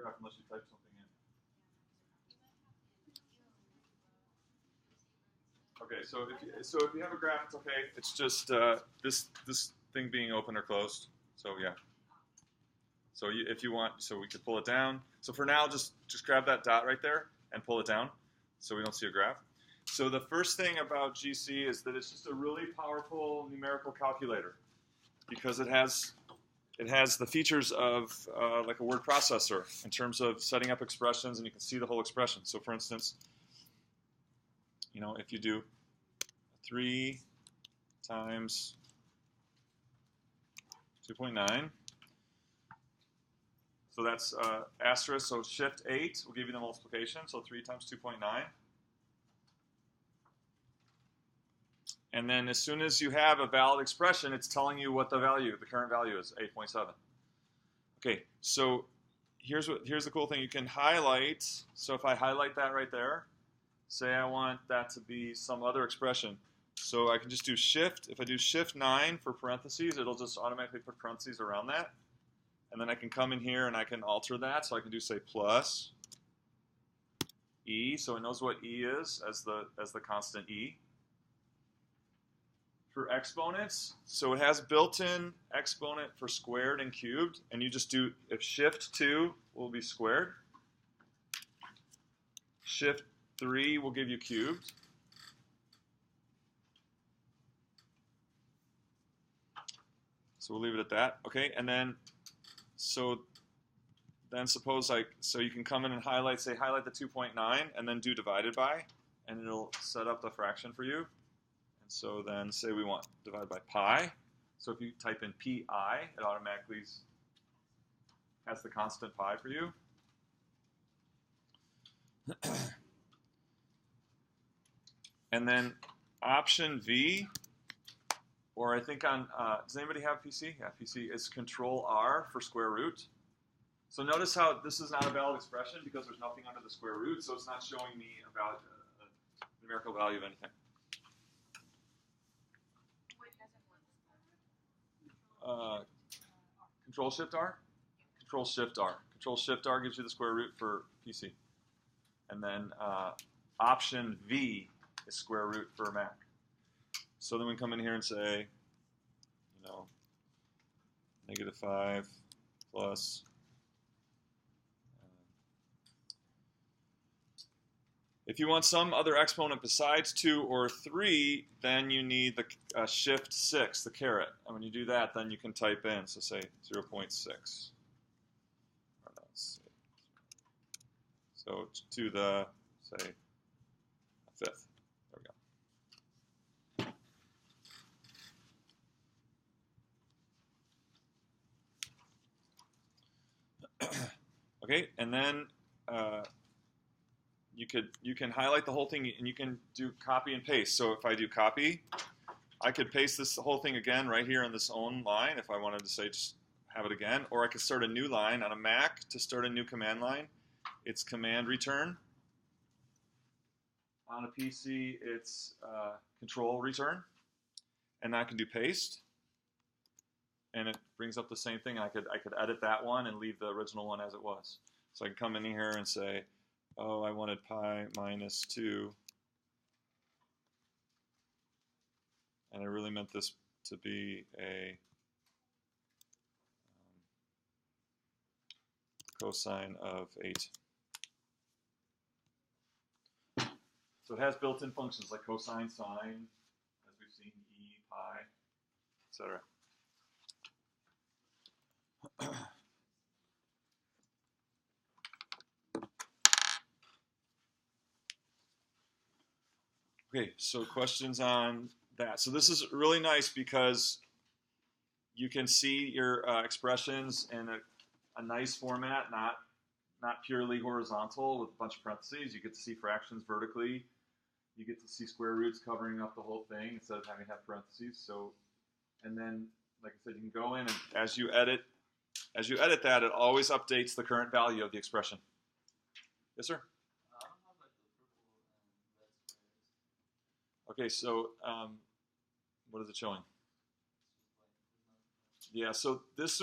graph unless you type something in. Okay, so if you have a graph, it's okay. It's just this thing being open or closed. So yeah. So if you want, so we could pull it down. So for now, just grab that dot right there and pull it down, so we don't see a graph. So the first thing about GC is that it's just a really powerful numerical calculator because it has the features of like a word processor in terms of setting up expressions, and you can see the whole expression. So for instance, you know, if you do 3 times 2.9, so that's asterisk, so shift 8 will give you the multiplication, so 3 times 2.9. And then as soon as you have a valid expression, it's telling you what the current value is, 8.7. Okay, so here's the cool thing. You can highlight, so if I highlight that right there, say I want that to be some other expression. So I can just do shift, if I do shift 9 for parentheses, it'll just automatically put parentheses around that. And then I can come in here and I can alter that, so I can do say plus E, so it knows what E is as the constant E. For exponents, so it has built-in exponent for squared and cubed, and you just do, if shift 2 will be squared, shift 3 will give you cubed, so we'll leave it at that. Okay, and then suppose so you can come in and highlight, say highlight the 2.9 and then do divided by, and it'll set up the fraction for you. So then say we want divided by pi. So if you type in pi, it automatically has the constant pi for you. And then option V, or I think on, does anybody have PC? Yeah, PC is Control R for square root. So notice how this is not a valid expression because there's nothing under the square root, so it's not showing me a numerical value of anything. Control Shift R? Control Shift R. Control Shift R gives you the square root for PC. And then option V is square root for Mac. So then we come in here and say, you know, -5 plus if you want some other exponent besides 2 or 3, then you need the shift 6, the caret. And when you do that, then you can type in, so say 0.6. So to the, say, 5th. There we go. Okay, and then you can highlight the whole thing and you can do copy and paste. So if I do copy, I could paste this whole thing again right here on this own line if I wanted to say just have it again, or I could start a new line on a Mac. To start a new command line, it's command return. On a PC, it's control return, and I can do paste, and it brings up the same thing. I could edit that one and leave the original one as it was. So I can come in here and say, oh, I wanted pi minus 2, and I really meant this to be a cosine of 8. So it has built-in functions like cosine, sine, as we've seen, e, pi, etc. Okay, so questions on that. So this is really nice because you can see your expressions in a nice format, not purely horizontal with a bunch of parentheses. You get to see fractions vertically. You get to see square roots covering up the whole thing instead of having to have parentheses. So, and then, like I said, you can go in and as you edit that, it always updates the current value of the expression. Yes, sir? Okay, so what is it showing? Yeah, so this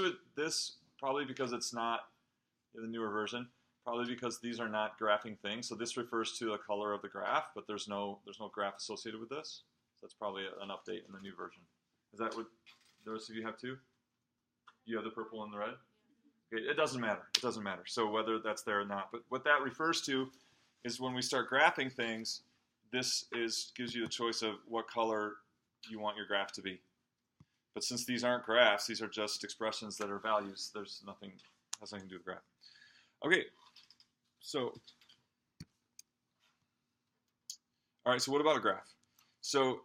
probably because it's not the newer version, probably because these are not graphing things. So this refers to the color of the graph, but there's no graph associated with this. So that's probably an update in the new version. Is that what the rest of you have too? You have the purple and the red? Okay, it doesn't matter. It doesn't matter. So whether that's there or not. But what that refers to is when we start graphing things, this gives you the choice of what color you want your graph to be. But since these aren't graphs, these are just expressions that are values. There's nothing, has nothing to do with graph. Okay, so, all right, so what about a graph? So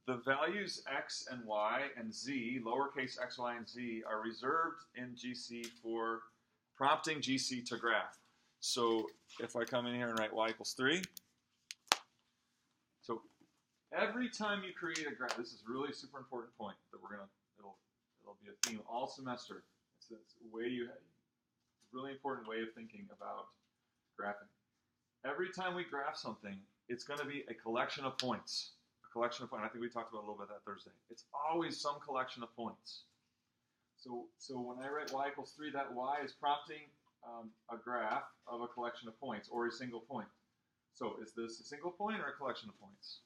the values x and y and z, lowercase x, y, and z, are reserved in GC for prompting GC to graph. So if I come in here and write y equals 3, so every time you create a graph, this is really a super important point that it'll be a theme all semester. It's a way really important way of thinking about graphing. Every time we graph something, it's going to be a collection of points. A collection of points. I think we talked about a little bit that Thursday. It's always some collection of points. So when I write y equals 3, that y is prompting a graph of a collection of points, or a single point. So is this a single point or a collection of points?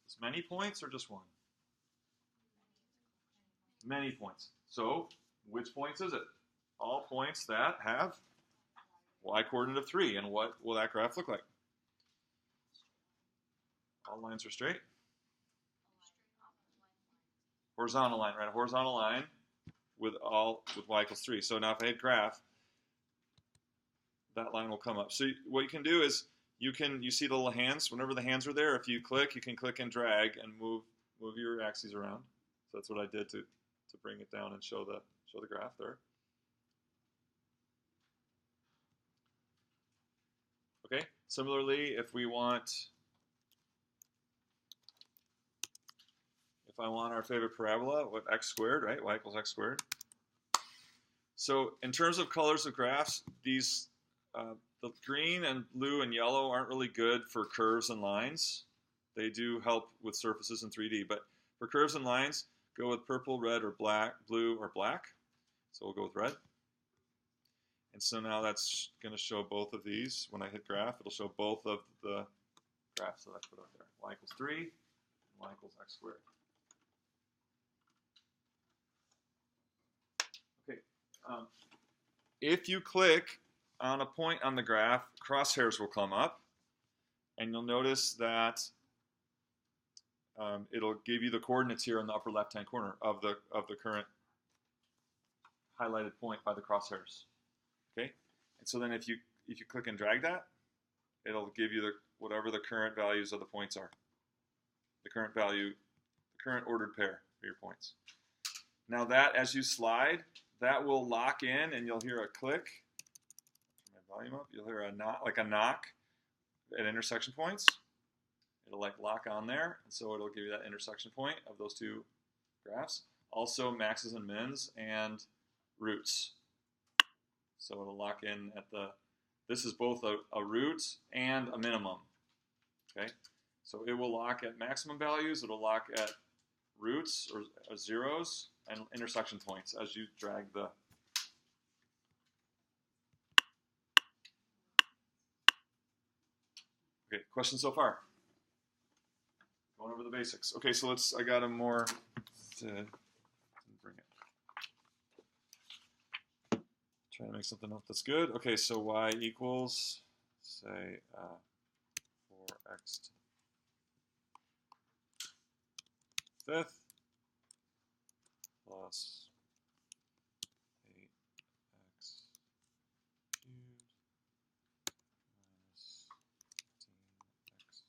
Is many points or just one? Many points. So which points is it? All points that have y coordinate of 3. And what will that graph look like? All lines are straight? Horizontal line, right? A horizontal line with y equals 3. So now if I hit graph, that line will come up. So what you can do is you see the little hands. Whenever the hands are there, if you click, you can click and drag and move your axes around. So that's what I did to bring it down and show the graph there. Okay. Similarly, if I want our favorite parabola, what x squared, right? Y equals x squared. So in terms of colors of graphs, these the green and blue and yellow aren't really good for curves and lines. They do help with surfaces in 3D, but for curves and lines, go with purple, red, or black, blue, or black. So we'll go with red. And so now that's going to show both of these. When I hit graph, it'll show both of the graphs that I put up there. Y equals 3, and y equals x squared. Okay. If you click on a point on the graph, crosshairs will come up, and you'll notice that it'll give you the coordinates here in the upper left-hand corner of the current highlighted point by the crosshairs. Okay, and so then if you click and drag that, it'll give you whatever the current values of the points are. The current value, the current ordered pair for your points. Now that, as you slide, that will lock in, and you'll hear a click. Turn my volume up. You'll hear a knock, like a knock at intersection points. It'll like lock on there, and so it'll give you that intersection point of those two graphs. Also maxes and mins and roots. So it'll lock in at this is both a root and a minimum. Okay, so it will lock at maximum values. It'll lock at roots or zeros and intersection points as you drag the. Okay, questions so far? Going over the basics. Okay, so I got a more to bring it. Try to make something up that's good. Okay, so y equals, say, 4x to the 5th plus 8x cubed minus 15x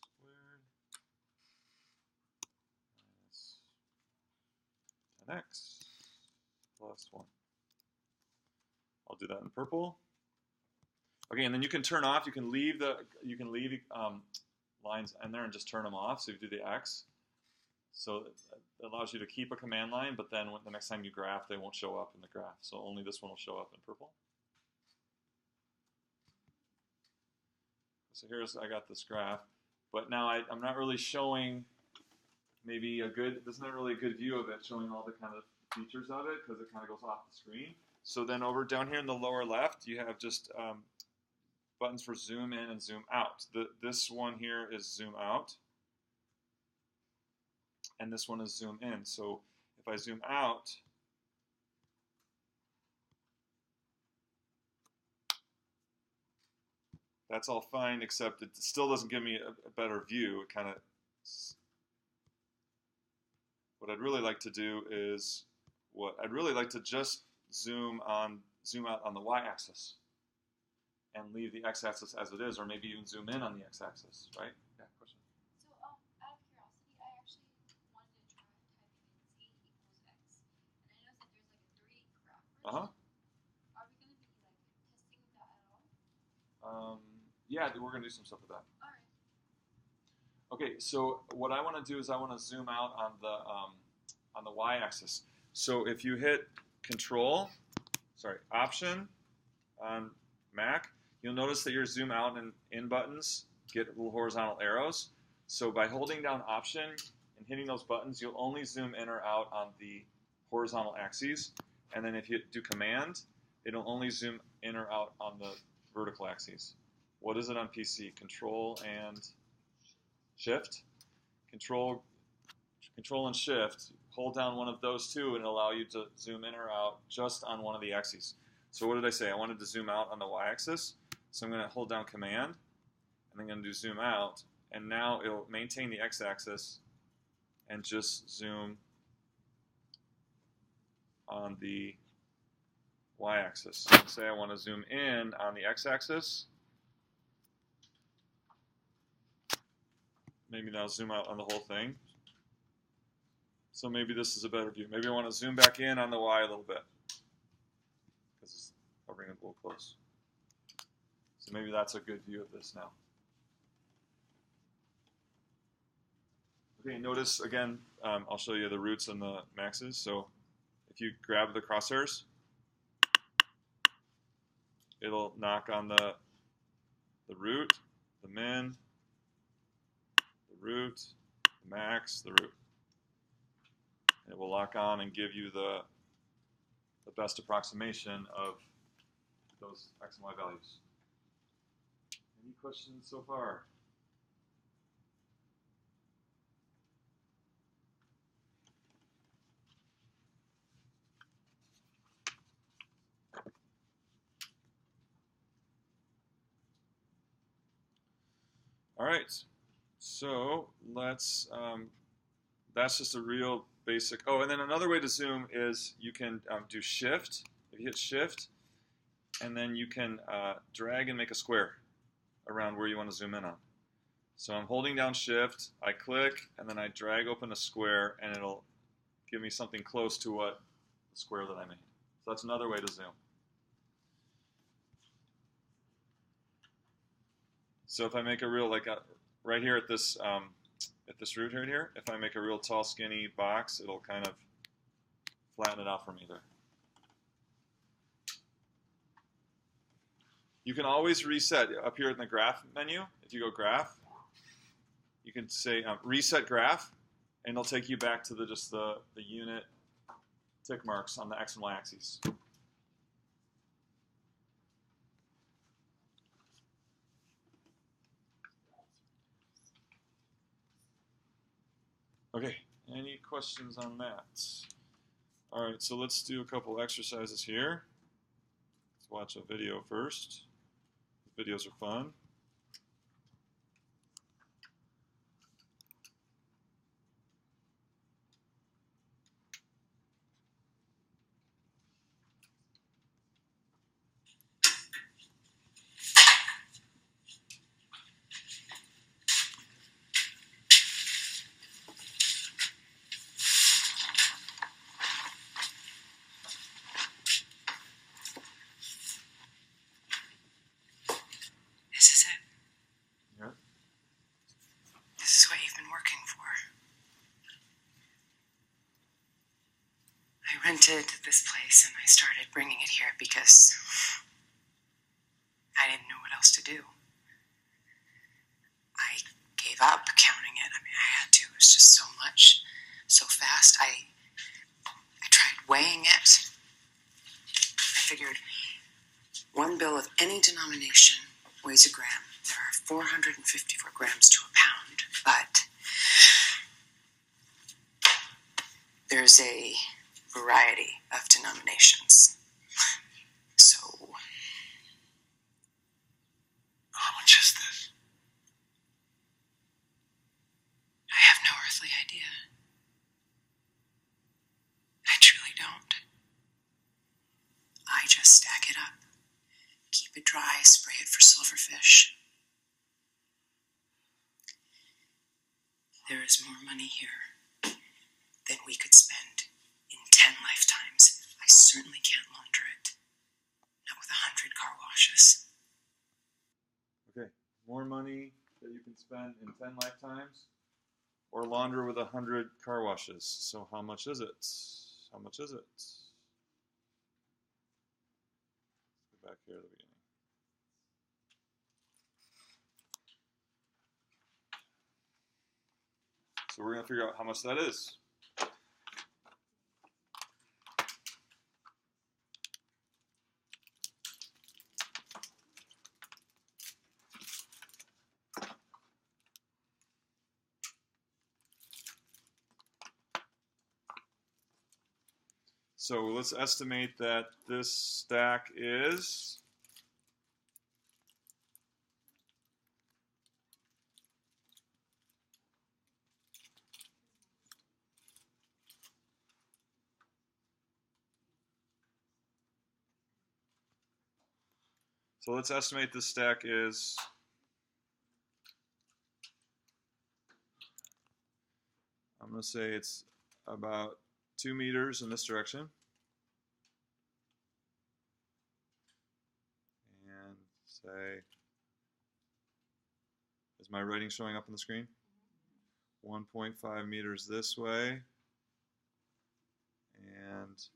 squared minus 10x plus 1. I'll do that in purple. Okay, and then you can turn off. You can leave lines in there and just turn them off. So you do the X. So it allows you to keep a command line, but then the next time you graph, they won't show up in the graph. So only this one will show up in purple. So I got this graph, but now I'm not really showing maybe there's not really a good view of it, showing all the kind of features of it because it kind of goes off the screen. So then over down here in the lower left, you have just buttons for zoom in and zoom out. This one here is zoom out, and this one is zoom in. So if I zoom out, that's all fine, except it still doesn't give me a better view. It kind of, what I'd really like to do is, I'd really like to just zoom out on the y-axis and leave the x-axis as it is, or maybe even zoom in on the x-axis, right? Yeah, question. So, out of curiosity, I actually wanted to try typing in z equals x, and I noticed that there's like a 3D graph version. Are we going to be like testing with that at all? Yeah, we're going to do some stuff with that. All right. Okay, so what I want to do is I want to zoom out on the y-axis. So if you hit Option on Mac, you'll notice that your zoom out and in buttons get little horizontal arrows. So by holding down Option and hitting those buttons, you'll only zoom in or out on the horizontal axes. And then if you do Command, it'll only zoom in or out on the vertical axes. What is it on PC? Control and Shift? Control and Shift. Hold down one of those two and it'll allow you to zoom in or out just on one of the axes. So what did I say? I wanted to zoom out on the y-axis. So I'm going to hold down Command, and I'm going to do zoom out. And now it'll maintain the x-axis and just zoom on the y-axis. Say I want to zoom in on the x-axis. Maybe now zoom out on the whole thing. So maybe this is a better view. Maybe I want to zoom back in on the y a little bit, because I'll bring it a little close. So maybe that's a good view of this now. Okay, notice again, I'll show you the roots and the maxes. So if you grab the crosshairs, it'll knock on the root, the min, the root, the max, the root. It will lock on and give you the best approximation of those x and y values. Any questions so far? All right, so let's, that's just a real basic, oh, and then another way to zoom is you can do Shift. If you hit Shift, and then you can drag and make a square around where you want to zoom in on. So I'm holding down Shift, I click, and then I drag open a square, and it'll give me something close to what the square that I made. So that's another way to zoom. So if I make a real, like right here at this root right here, if I make a real tall, skinny box, it'll kind of flatten it out for me there. You can always reset up here in the graph menu. If you go graph, you can say reset graph, and it'll take you back to just the unit tick marks on the x and y axes. Okay, any questions on that? All right, so let's do a couple exercises here. Let's watch a video first. Videos are fun. I rented this place and I started bringing it here because I didn't know what else to do. I gave up counting it. I mean, I had to. It was just so much, so fast. I tried weighing it, I figured one bill of any denomination weighs a gram. There are 454 grams to a pound, but there's a variety of denominations. So, how much is this? I have no earthly idea. I truly don't. I just stack it up, keep it dry, spray it for silverfish. There is more money here than we could spend in 10 lifetimes. I certainly can't launder it. Not with 100 car washes. Okay, more money that you can spend in 10 lifetimes, or launder with 100 car washes. So how much is it? How much is it? Let's go back here at the beginning. So we're going to figure out how much that is. So let's estimate that this stack is I'm going to say it's about 2 meters in this direction. And say, is my writing showing up on the screen? 1.5 meters this way. And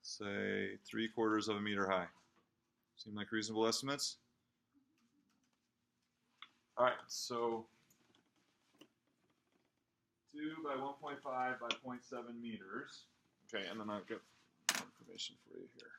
say 3/4 of a meter high. Seem like reasonable estimates? All right, so 2 by 1.5 by 0.7 meters. Okay, and then I've got more information for you here.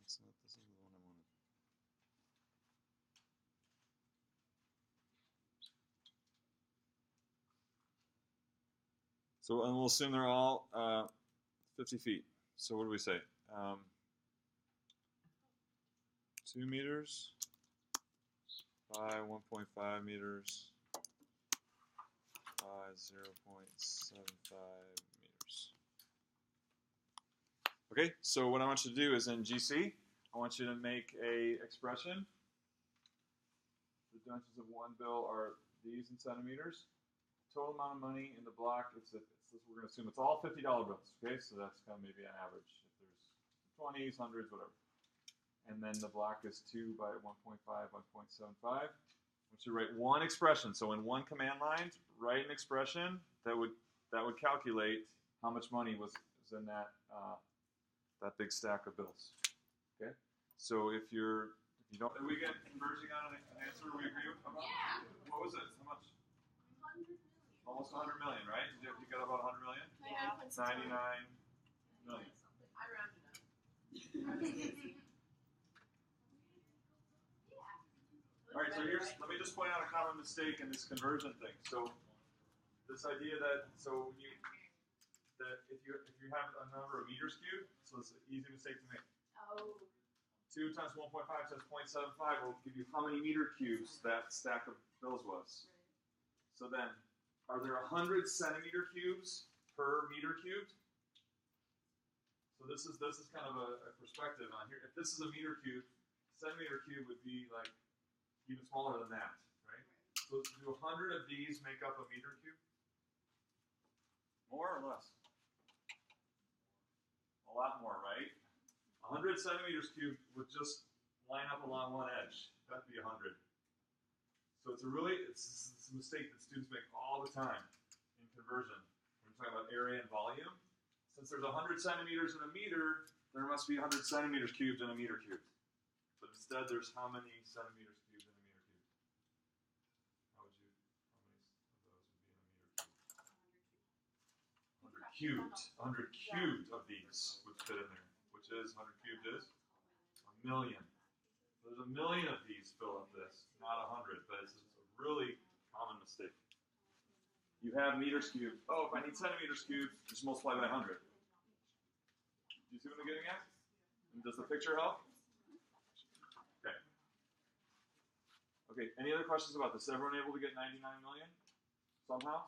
This is the one I wanted. So, and we'll assume they're all 50 feet. So what do we say? 2 meters by 1.5 meters by 0.75 meters. Okay, so what I want you to do is in GC, I want you to make a expression. The dimensions of one bill are these in centimeters. Total amount of money in the block, we're going to assume it's all $50 bills, okay? So that's kind of maybe an average. If there's 20s, 100s, whatever. And then the block is 2 by 1.5 by 0.75. I want you to write one expression. So in one command line, write an expression that would calculate how much money was in that that big stack of bills. Okay. So if you don't, did we get converging on an answer we agree with? Yeah. What was it? How much? 100 million. Almost 100 million, right? You got about 100 million? Yeah. 99 million. I rounded up. All right, so let me just point out a common mistake in this conversion thing. So this idea that if you have a number of meters cubed, so it's an easy mistake to make. Oh. 2 times 1.5 times 0.75 will give you how many meter cubes that stack of bills was. So then, are there 100 centimeter cubes per meter cubed? So this is kind of a perspective on here. If this is a meter cube, centimeter cube would be like even smaller than that, right? So do 100 of these make up a meter cube? More or less? A lot more, right? 100 centimeters cubed would just line up along one edge. That'd be 100. So it's a mistake that students make all the time in conversion. When we're talking about area and volume. Since there's 100 centimeters in a meter, there must be 100 centimeters cubed in a meter cubed. But instead, there's how many centimeters cubed in a meter cubed? How many of those would be in a meter cubed? 100 cubed of these would fit in there. Which is, 100 cubed is? 1,000,000. There's 1,000,000 of these fill up this, not 100, but it's a really common mistake. You have meters cubed. Oh, if I need centimeters cubed, just multiply by 100. Do you see what I'm getting at? And does the picture help? Okay. Okay, any other questions about this? Is everyone able to get 99 million somehow?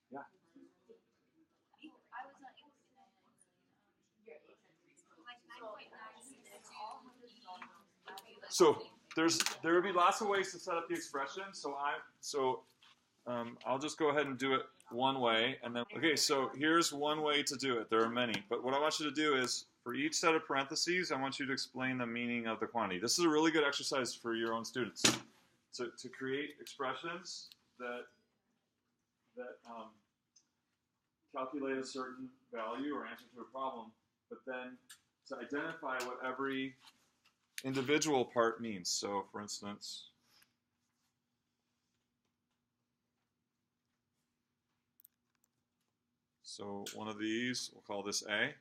Yeah. I was not able to get 99 million. Like 9.96. So there would be lots of ways to set up the expression. I'll just go ahead and do it one way, and then okay. So here's one way to do it. There are many, but what I want you to do is for each set of parentheses, I want you to explain the meaning of the quantity. This is a really good exercise for your own students. So to create expressions that calculate a certain value or answer to a problem, but then to identify what every individual part means. So, for instance, so one of these, we'll call this A.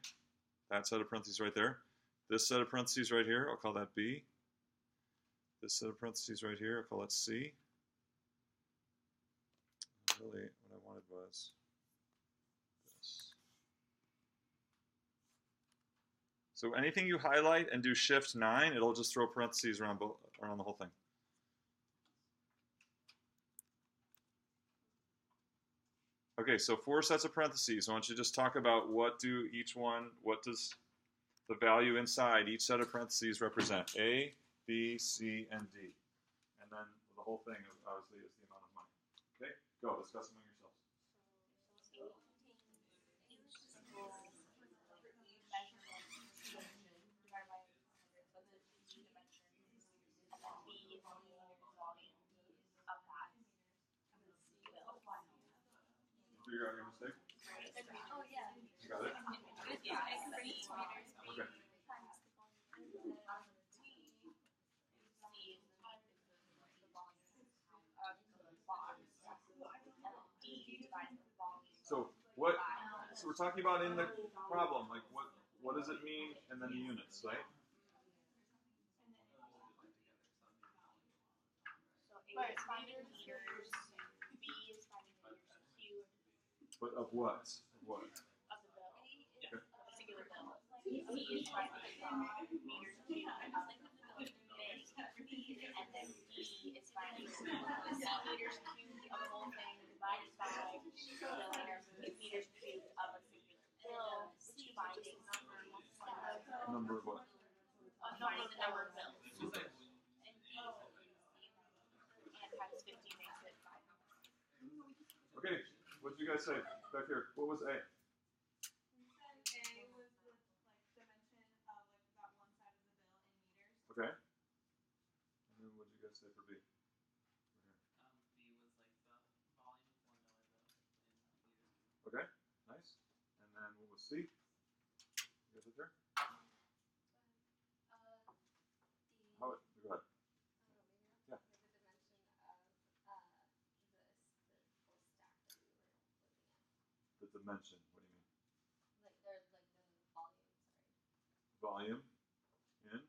That set of parentheses right there. This set of parentheses right here, I'll call that B. This set of parentheses right here, I'll call it C. Really, what I wanted was this. So anything you highlight and do Shift 9, it'll just throw parentheses around the whole thing. Okay, so 4 sets of parentheses. I want you to just talk about what does the value inside each set of parentheses represent? A, B, C, and D. And then the whole thing, obviously, is the amount of money. Okay, go, discuss among yourselves. Figure out your mistake? Oh, yeah. You got it? Okay. So we're talking about in the problem, like what does it mean, and then the units, right? So A is finding meters, B is finding meters cubed. But of what? Of what? Of the bill. Okay. A singular bill. C is finding meters cubed of the bin. And then D is finding meters cubed of the whole thing divided by meters cubed of a singular bill, which is finding Number of what? finding the number of bills. And times 50 makes it 5. Okay, what did you guys say back here? What was A? A was the dimension of that one side of the bill in meters. Okay. And then what did you guys say for B? B was like the volume of $1 bill in meters. Okay, nice. And then what was C? You guys up there? Go ahead. Yeah. The dimension. What do you mean? Like the volume, Volume in meters.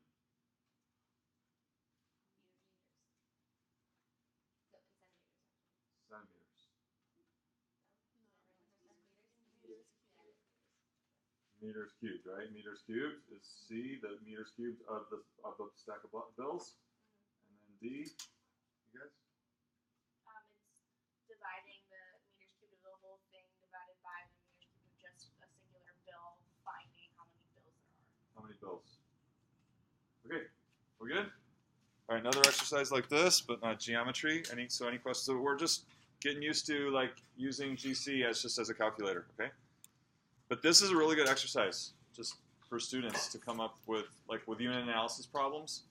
No, in centimeters. Centimeters. Meters cubed, right? Meters cubed is C, the meters cubed of the stack of bills. And then D, you guys? It's dividing the meters cubed of the whole bills. Okay, we good? All right, another exercise like this, but not geometry. Any questions? So we're just getting used to like using GC as just as a calculator, okay? But this is a really good exercise just for students to come up with with unit analysis problems.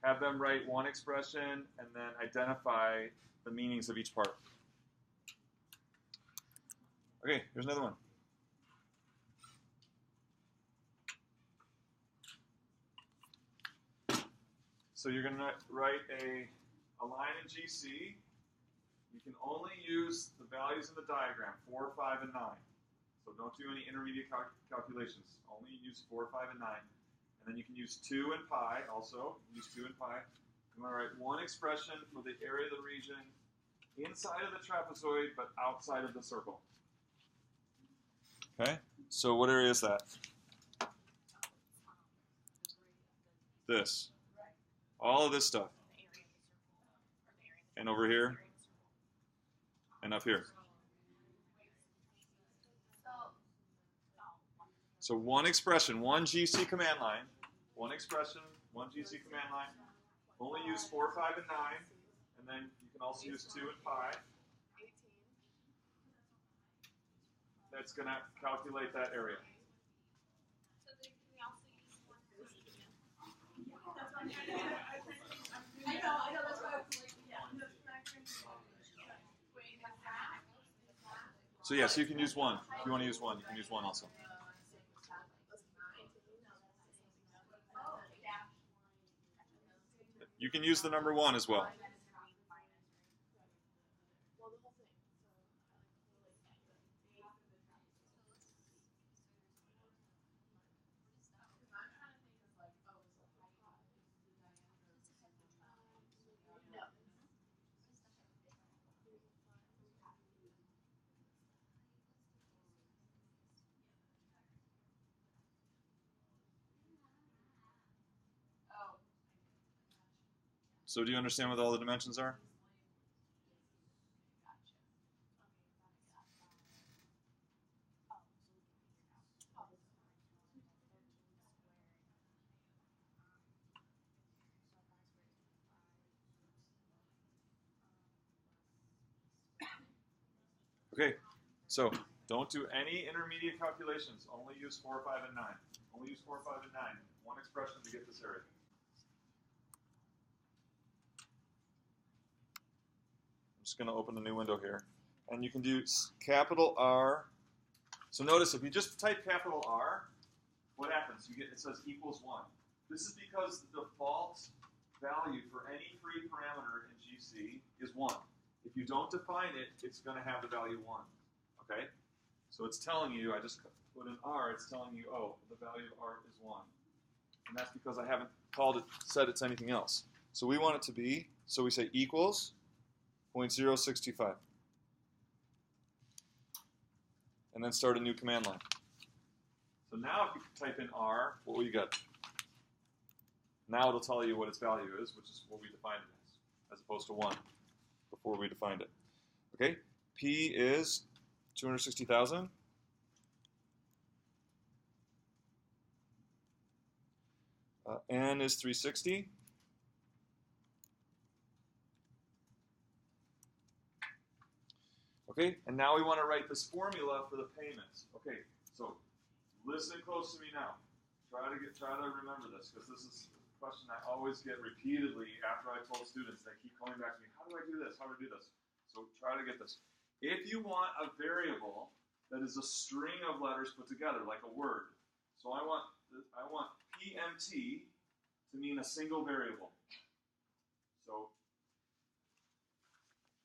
Have them write one expression and then identify the meanings of each part. Okay, here's another one. So you're going to write a line in GC. You can only use the values in the diagram, 4, 5, and 9. So don't do any intermediate calculations. Only use 4, 5, and 9. And then you can use 2 and pi also. Use 2 and pi. I'm going to write one expression for the area of the region inside of the trapezoid, but outside of the circle. Okay? So what area is that? This. All of this stuff. And over here. And up here. So one expression, one GC command line. One expression, one GC command line. Only use 4, 5, and 9. And then you can also use 2 and pi. That's going to calculate that area. So yes, you can use one. If you want to use one, you can use one also. You can use the number 1 as well. So do you understand what all the dimensions are? Okay, so don't do any intermediate calculations. Only use 4, 5, and 9. Only use 4, 5, and 9. One expression to get this area. I'm just going to open a new window here. And you can do capital R. So notice if you just type capital R, what happens? You get, it says equals 1. This is because the default value for any free parameter in GC is 1. If you don't define it, it's going to have the value 1. Okay? So it's telling you, I just put an R, it's telling you, oh, the value of R is 1. And that's because I haven't said it's anything else. So we want it to be, so we say equals 0.065. And then start a new command line. So now if you type in R, what will you get? Now it'll tell you what its value is, which is what we defined it as opposed to 1 before we defined it. Okay, P is 260,000. N is 360. Okay, and now we want to write this formula for the payments. Okay, so listen close to me now. Try to remember this, because this is a question I always get repeatedly after I told students. They keep coming back to me, how do I do this? How do I do this? So try to get this. If you want a variable that is a string of letters put together, like a word, so I want PMT to mean a single variable. So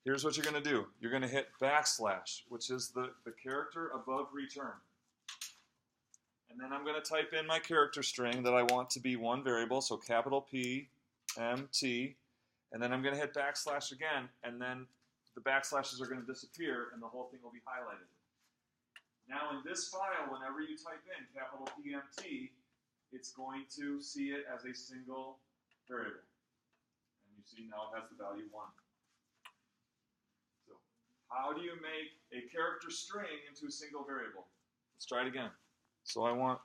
here's what you're going to do. You're going to hit backslash, which is the character above return. And then I'm going to type in my character string that I want to be one variable, so capital P, M, T, and then I'm going to hit backslash again, and then the backslashes are going to disappear, and the whole thing will be highlighted. Now in this file, whenever you type in capital PMT, it's going to see it as a single variable. And you see now it has the value 1. So how do you make a character string into a single variable? Let's try it again. So I want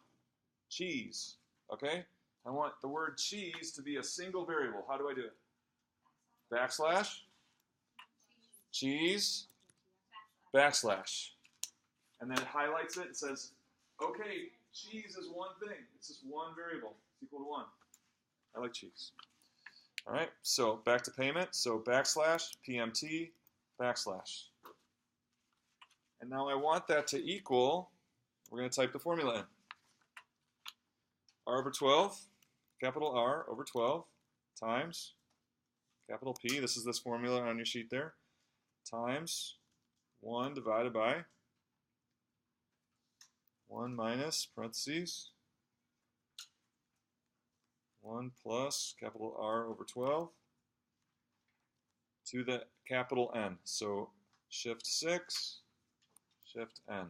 cheese. Okay? I want the word cheese to be a single variable. How do I do it? Backslash, cheese, backslash. And then it highlights it. It says, okay, cheese is one thing. It's just one variable. It's equal to 1. I like cheese. All right, so back to payment. So backslash, PMT, backslash. And now I want that to equal, we're going to type the formula in. R over 12, capital R over 12, times capital P, this is this formula on your sheet there, times 1 divided by 1 minus, parentheses, 1 plus capital R over 12 to the capital N. So shift 6, shift N.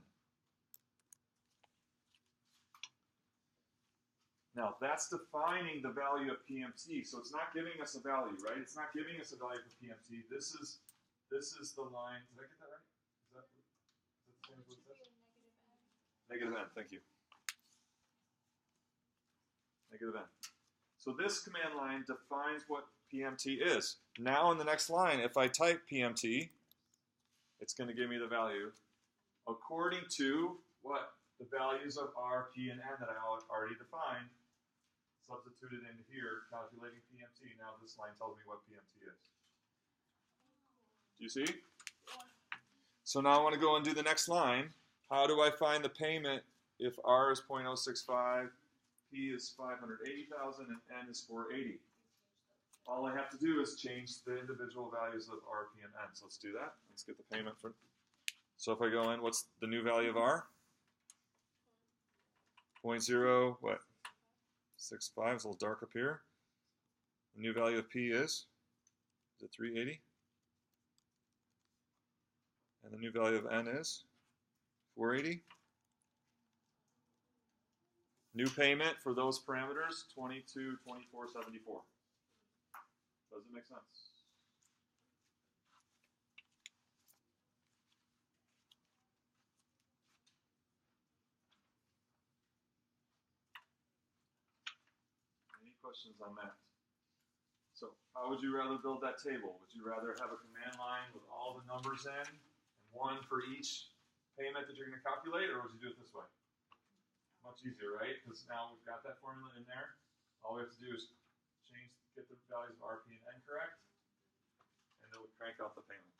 Now that's defining the value of PMT. So it's not giving us a value, right? It's not giving us a value for PMT. This is the line. Did I get that right? Is that the same as what it says? Negative N, thank you. Negative N. So this command line defines what PMT is. Now in the next line, if I type PMT, it's going to give me the value according to what? The values of R, P, and N that I already defined, substituted into here, calculating PMT. Now this line tells me what PMT is. Do you see? So now I want to go and do the next line. How do I find the payment if R is 0.065, P is 580,000, and N is 480? All I have to do is change the individual values of R, P, and N. So let's do that. Let's get the payment for. So if I go in, what's the new value of R? 0.0 what? 65. It's a little dark up here. The new value of P is it 380? And the new value of N is 480. New payment for those parameters, 2224.74. Does it make sense? Any questions on that? So how would you rather build that table? Would you rather have a command line with all the numbers in and one for each payment that you're going to calculate, or would you do it this way? Much easier, right? Because now we've got that formula in there. All we have to do is get the values of R, P, and N correct, and then we crank out the payment.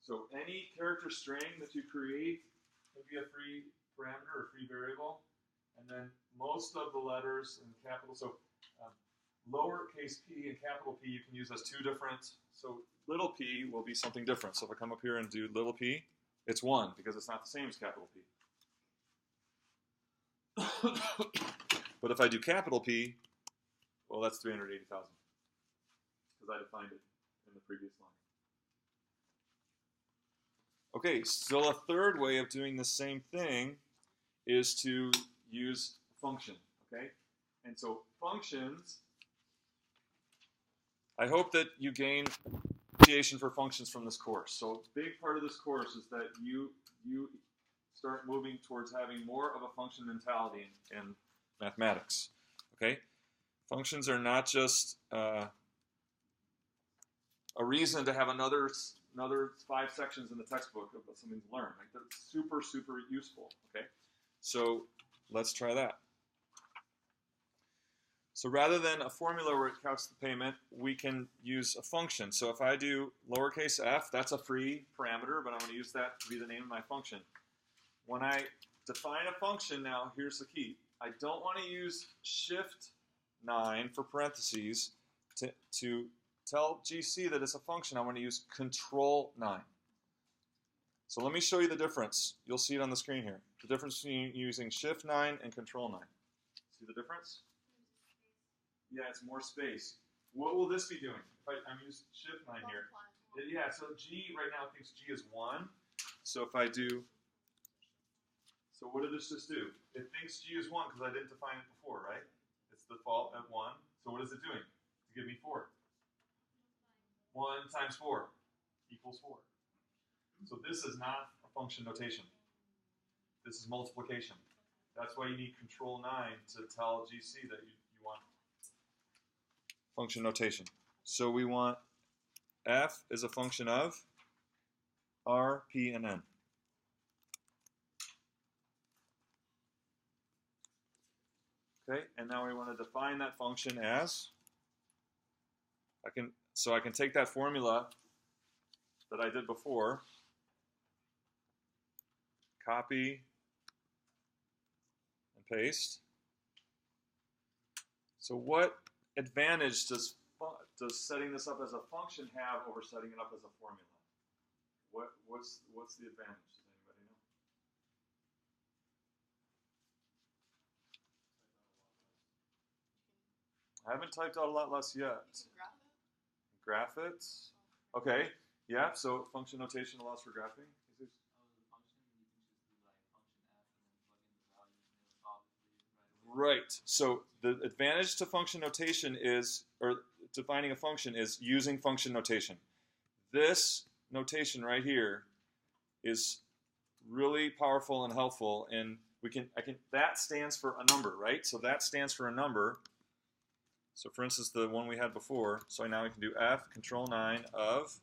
So any character string that you create can be a free parameter or free variable, and then most of the letters in capital, so lowercase p and capital P you can use as two different, so little p will be something different. So if I come up here and do little p, it's 1 because it's not the same as capital P. But if I do capital P, well, that's 380,000 because I defined it in the previous line. Okay, still a third way of doing the same thing is to use a function, okay? And so functions, I hope that you gain appreciation for functions from this course. So a big part of this course is that you start moving towards having more of a function mentality in mathematics, okay? Functions are not just a reason to have another 5 sections in the textbook of something to learn. Like they're super, super useful, okay? So let's try that. So rather than a formula where it counts the payment, we can use a function. So if I do lowercase f, that's a free parameter, but I'm going to use that to be the name of my function. When I define a function now, here's the key. I don't want to use shift 9 for parentheses to tell GC that it's a function. I want to use control 9. So let me show you the difference. You'll see it on the screen here. The difference between using shift 9 and control 9. See the difference? Yeah, it's more space. What will this be doing? If I'm using shift 9 here. Yeah, so G right now thinks G is 1. So if I do, so what did this just do? It thinks G is 1 because I didn't define it before, right? It's default at 1. So what is it doing? To give me 4. 1 times 4 equals 4. So this is not a function notation. This is multiplication. That's why you need control 9 to tell GC that you want function notation. So we want f is a function of r, p, and n. Okay, and now we want to define that function as, I can take that formula that I did before, copy and paste. So what advantage does setting this up as a function have over setting it up as a formula? What's the advantage? Does anybody know? I haven't typed out a lot less yet. Graph it. Okay. Yeah. So function notation allows for graphing. Right. So the advantage to function notation is, or defining a function is using function notation. This notation right here is really powerful and helpful, and that stands for a number, right? So that stands for a number. So for instance, the one we had before, so now we can do f control 9 of,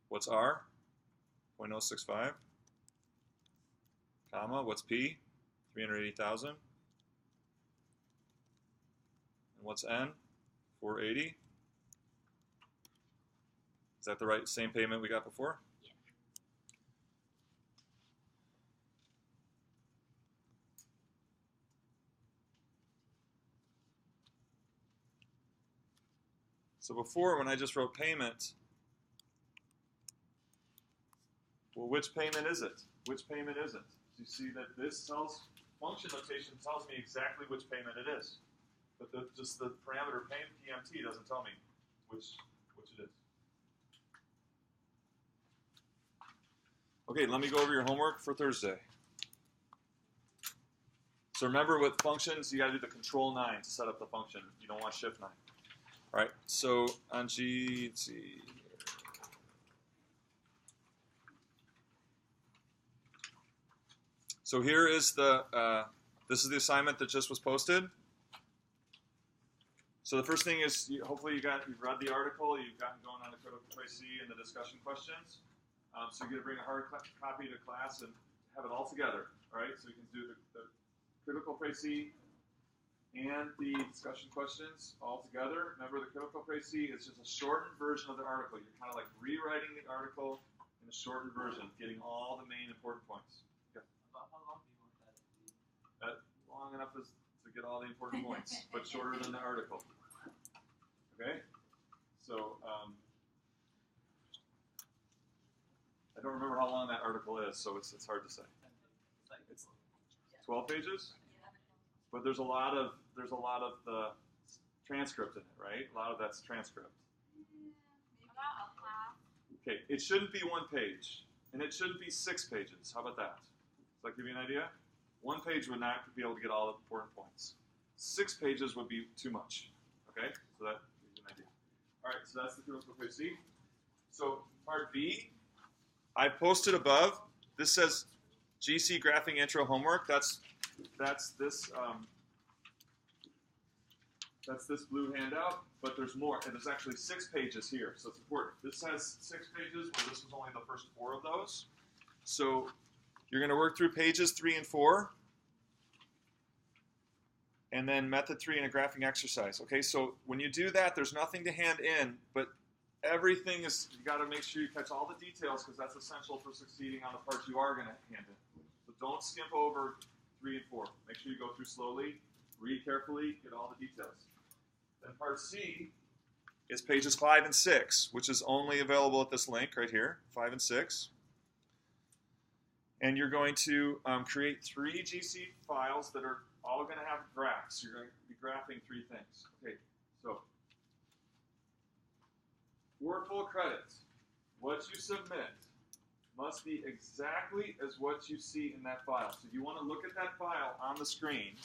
what's r? 0.065, comma, what's p? 380,000. And what's n? 480. Is that the right same payment we got before? Yeah. So before, when I just wrote payment, well, which payment is it? Which payment is it? So you see that this function notation tells me exactly which payment it is. But just the parameter PMT doesn't tell me which it is. Okay, let me go over your homework for Thursday. So remember, with functions, you got to do the control 9 to set up the function. You don't want shift 9. All right, so on G, let's see. So here is this is the assignment that just was posted. So the first thing is, hopefully you've read the article, you've gotten going on the critical précis and the discussion questions. So you're going to bring a hard copy to class and have it all together, all right? So you can do the critical précis and the discussion questions all together. Remember, the critical précis is just a shortened version of the article. You're kind of like rewriting the article in a shortened version, getting all the main important points. Yeah. About how long do you want that to be? Long enough to get all the important points, but shorter than the article. Okay? So, I don't remember how long that article is, so it's hard to say. It's 12 pages, but there's a lot of the transcript in it, right? A lot of that's transcript. About a half. Okay, it shouldn't be 1 page, and it shouldn't be 6 pages. How about that? Does that give you an idea? 1 page would not be able to get all the important points. 6 pages would be too much. Okay, so that gives you an idea. All right, so that's the critical précis. So part B, I posted above. This says GC graphing intro homework. That's this blue handout, but there's more, and there's actually 6 pages here, so it's important. This has 6 pages, where this was only the first 4 of those. So you're going to work through pages 3 and 4, and then method 3 in a graphing exercise. Okay, so when you do that, there's nothing to hand in, but everything is, you got to make sure you catch all the details, because that's essential for succeeding on the parts you are going to hand in. So don't skimp over 3 and 4. Make sure you go through slowly, read carefully, get all the details. Then part C is pages 5 and 6, which is only available at this link right here, 5 and 6. And you're going to create 3 GC files that are all going to have graphs. You're going to be graphing 3 things. Okay, so for full credit, what you submit must be exactly as what you see in that file. So you want to look at that file on the screen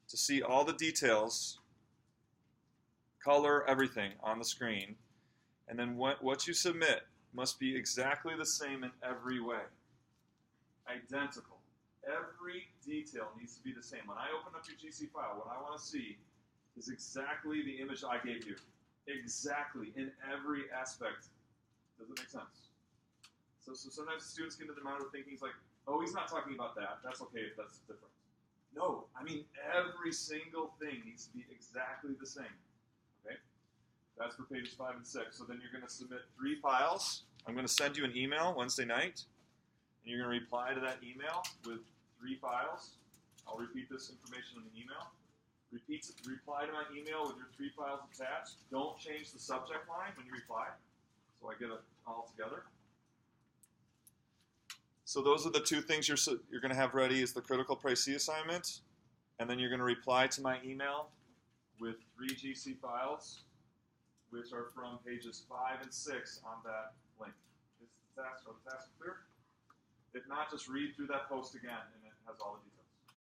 to see all the details, color, everything on the screen. And then what you submit must be exactly the same in every way. identical. Every detail needs to be the same. When I open up your GC file, what I want to see is exactly the image I gave you. Exactly, in every aspect. Does it make sense? So sometimes students get into the mind of thinking, he's like, oh, he's not talking about that. That's okay if that's different. No, I mean every single thing needs to be exactly the same. Okay? That's for pages 5 and 6. So then you're going to submit 3 files. I'm going to send you an email Wednesday night. And you're going to reply to that email with 3 files. I'll repeat this information in the email. Reply to my email with your 3 files attached. Don't change the subject line when you reply, so I get it all together. So those are the 2 things you're going to have ready is the critical price C assignment, and then you're going to reply to my email with 3 GC files, which are from pages 5 and 6 on that link. Is the task clear? If not, just read through that post again, and it has all the details.